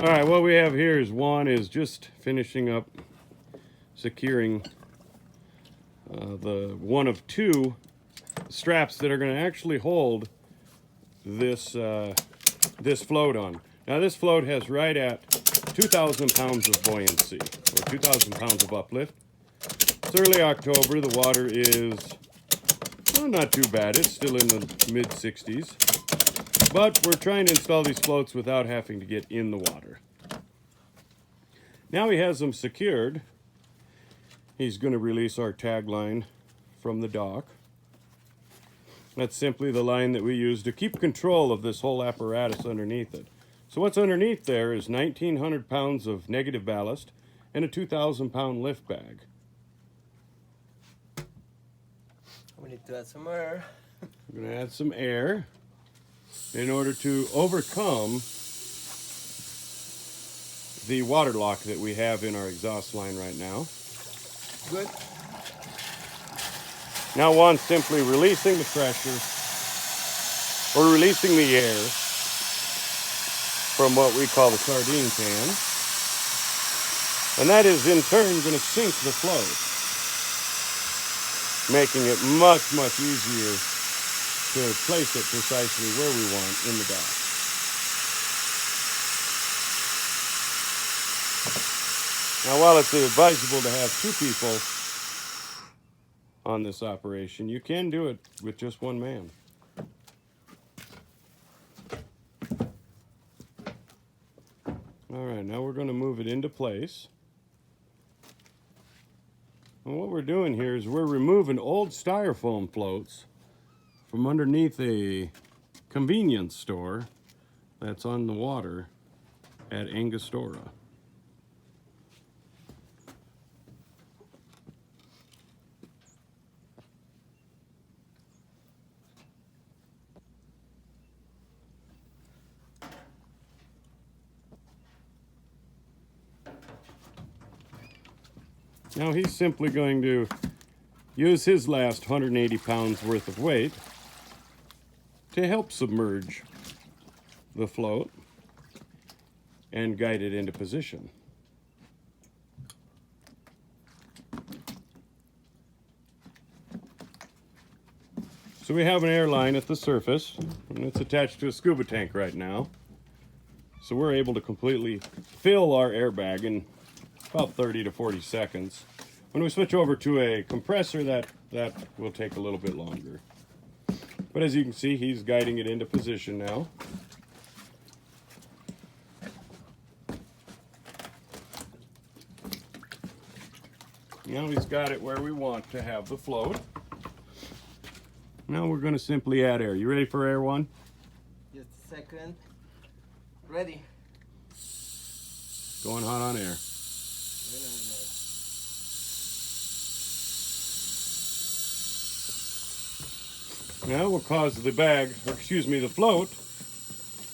All right, what we have here is one is just finishing up securing the one of two straps that are going to actually hold this this float on. Now this float has right at 2,000 pounds of buoyancy, or 2,000 pounds of uplift. It's early October. The water is not too bad. It's still in the mid 60s. But we're trying to install these floats without having to get in the water. Now he has them secured. He's going to release our tag line from the dock. That's simply the line that we use to keep control of this whole apparatus underneath it. So what's underneath there is 1,900 pounds of negative ballast and a 2,000 pound lift bag. We need to add some air. We're going to add some air in order to overcome the water lock that we have in our exhaust line right now. Good. Now Juan's simply releasing the pressure, or releasing the air from what we call the sardine pan. And that is in turn going to sink the float, making it much, much easier to place it precisely where we want in the dock. Now, while it's advisable to have two people on this operation, you can do it with just one man. All right, now we're going to move it into place. And what we're doing here is we're removing old styrofoam floats from underneath a convenience store that's on the water at Angostura. Now he's simply going to use his last 180 pounds worth of weight to help submerge the float and guide it into position. So we have an air line at the surface, and it's attached to a scuba tank right now. So we're able to completely fill our airbag in about 30 to 40 seconds. When we switch over to a compressor, that will take a little bit longer. But as you can see, he's guiding it into position now. Now he's got it where we want to have the float. Now we're going to simply add air. You ready for air, Juan? Just a second. Ready. Going hot on air. Now we'll cause the bag, or excuse me, the float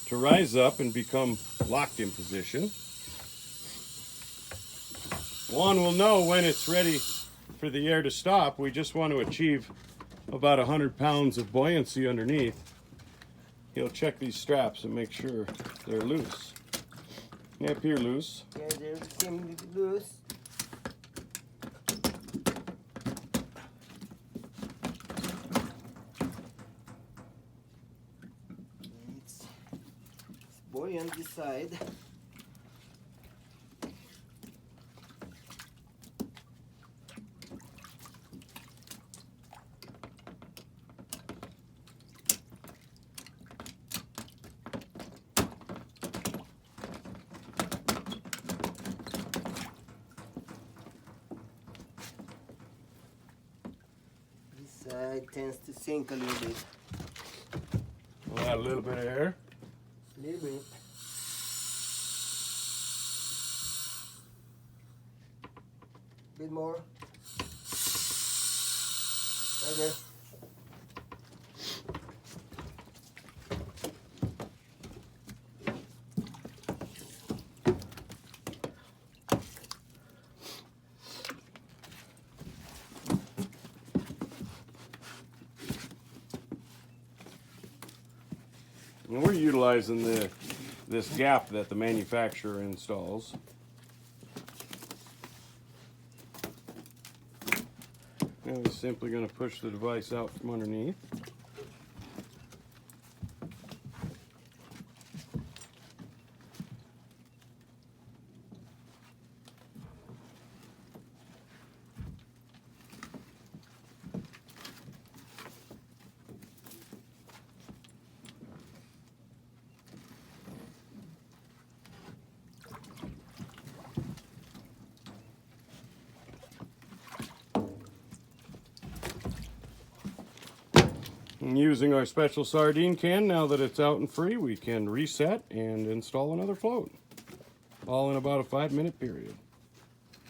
to rise up and become locked in position. Juan will know when it's ready for the air to stop. We just want to achieve about 100 pounds of buoyancy underneath. He'll check these straps and make sure they're loose. Yep, you're loose. Yeah, they're seemingly loose. It's buoyant this side. Side tends to sink a little bit. We'll add a little bit of air. A little bit. Bit more. Okay. And we're utilizing this gap that the manufacturer installs. Now we're simply going to push the device out from underneath. And using our special sardine can, now that it's out and free, we can reset and install another float, all in about a 5-minute period.